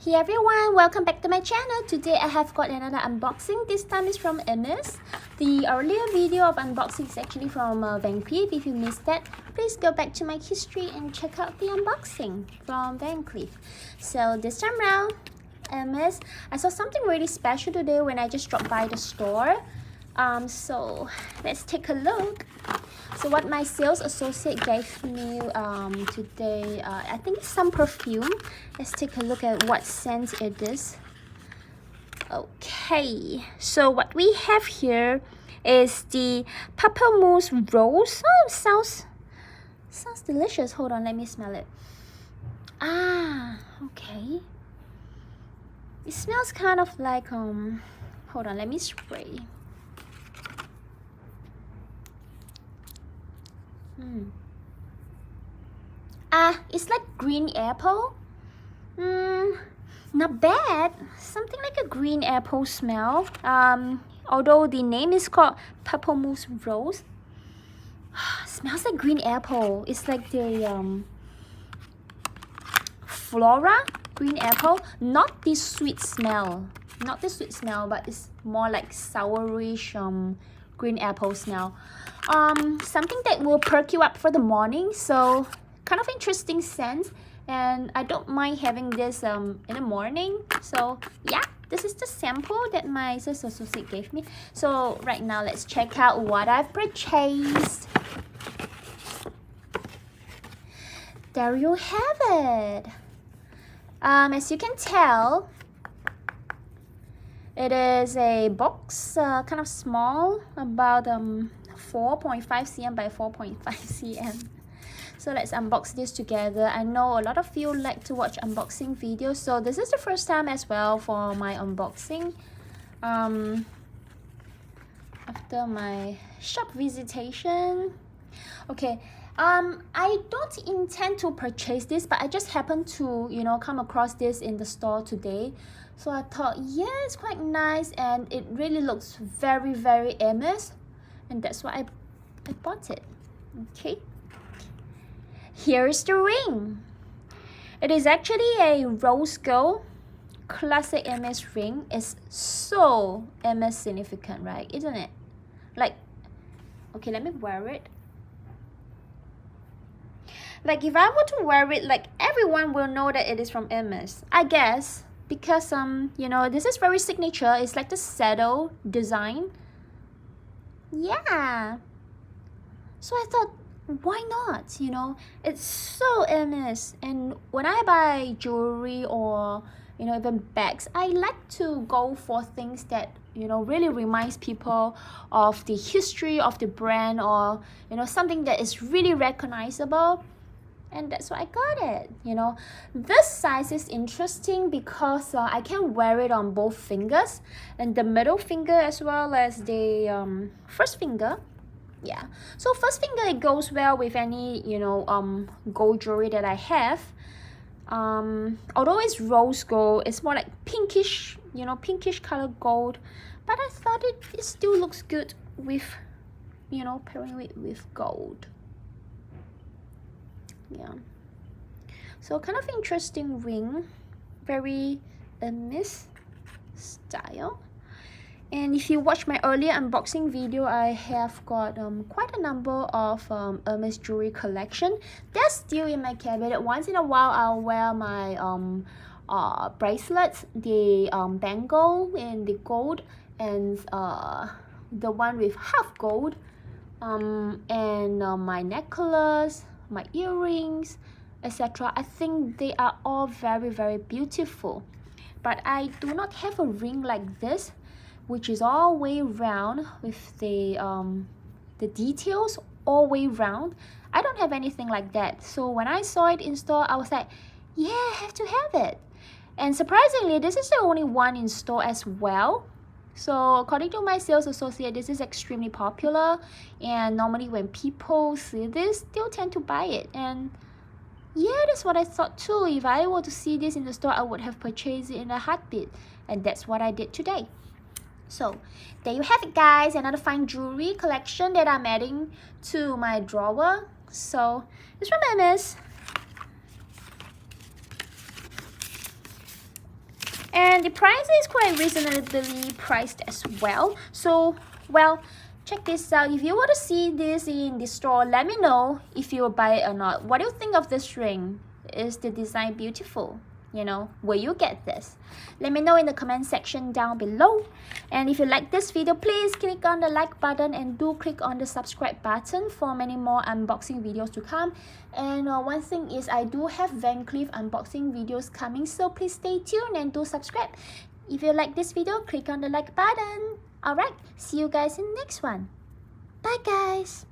Hey everyone, welcome back to my channel. Today I have got another unboxing. This time is from Hermes. The earlier video of unboxing is actually from Van Cleef. If you missed that, please go back to my history and check out the unboxing from Van Cleef. So this time around, Hermes, I saw something really special today when I just dropped by the store. So let's take a look. So what my sales associate gave me today, I think it's some perfume. Let's take a look at what scent it is. Okay, so what we have here is the Pamplemousse Rose. Oh, sounds delicious. Hold on, let me smell it. Okay. It smells kind of like hold on, let me spray. It's like green apple. Not bad. Something like a green apple smell. Although the name is called Pamplemousse Rose. Smells like green apple. It's like the flora green apple. Not the sweet smell. Not the sweet smell, but it's more like sourish green apple smell. Something that will perk you up for the morning. So kind of interesting scent, and I don't mind having this in the morning. So yeah, this is the sample that my sales associate gave me. So right now let's check out what I've purchased. There you have it. As you can tell, it is a box, kind of small, about 4.5 cm by 4.5 cm. So let's unbox this together. I know a lot of you like to watch unboxing videos, so this is the first time as well for my unboxing. After my shop visitation. Okay, I don't intend to purchase this, but I just happened to, come across this in the store today. So I thought, yeah, it's quite nice, and it really looks very, very Hermes, and that's why I bought it. Okay. Here's the ring. It is actually a rose gold classic Hermes ring. It's so Hermes significant, right? Isn't it? Like, okay, let me wear it. Like, if I were to wear it, like, everyone will know that it is from Hermes, I guess, because this is very signature. It's like the saddle design. Yeah. So I thought, why not? It's so Hermes. And when I buy jewelry or even bags, I like to go for things that really reminds people of the history of the brand, or something that is really recognizable. And that's why I got it. This size is interesting because I can wear it on both fingers, and the middle finger as well as the first finger. Yeah, so first finger, it goes well with any gold jewelry that I have. Although it's rose gold, it's more like pinkish, pinkish color gold, but I thought it still looks good with pairing it with gold. Yeah, so kind of interesting ring, very Hermes style. And if you watch my earlier unboxing video, I have got quite a number of Hermes jewelry collection. They're still in my cabinet. Once in a while, I'll wear my bracelets, the bangle in the gold, and the one with half gold, and my necklace, my earrings, etc. I think they are all very, very beautiful. But I do not have a ring like this, which is all way round with the details all way round. I don't have anything like that. So when I saw it in store, I was like, yeah, I have to have it. And surprisingly, this is the only one in store as well. So according to my sales associate, this is extremely popular, and normally when people see this, they'll tend to buy it. And yeah, that's what I thought too. If I were to see this in the store, I would have purchased it in a heartbeat, and that's what I did today. So there you have it, guys, another fine jewelry collection that I'm adding to my drawer. So it's from Hermes. And the price is quite reasonably priced as well. So, well, check this out. If you want to see this in the store, let me know if you will buy it or not. What do you think of this ring? Is the design beautiful? You know, will you get this? Let me know in the comment section down below. And if you like this video, please click on the like button and do click on the subscribe button for many more unboxing videos to come. And one thing is, I do have Van Cleef unboxing videos coming, so please stay tuned and do subscribe. If you like this video, click on the like button. Alright, see you guys in the next one. Bye guys.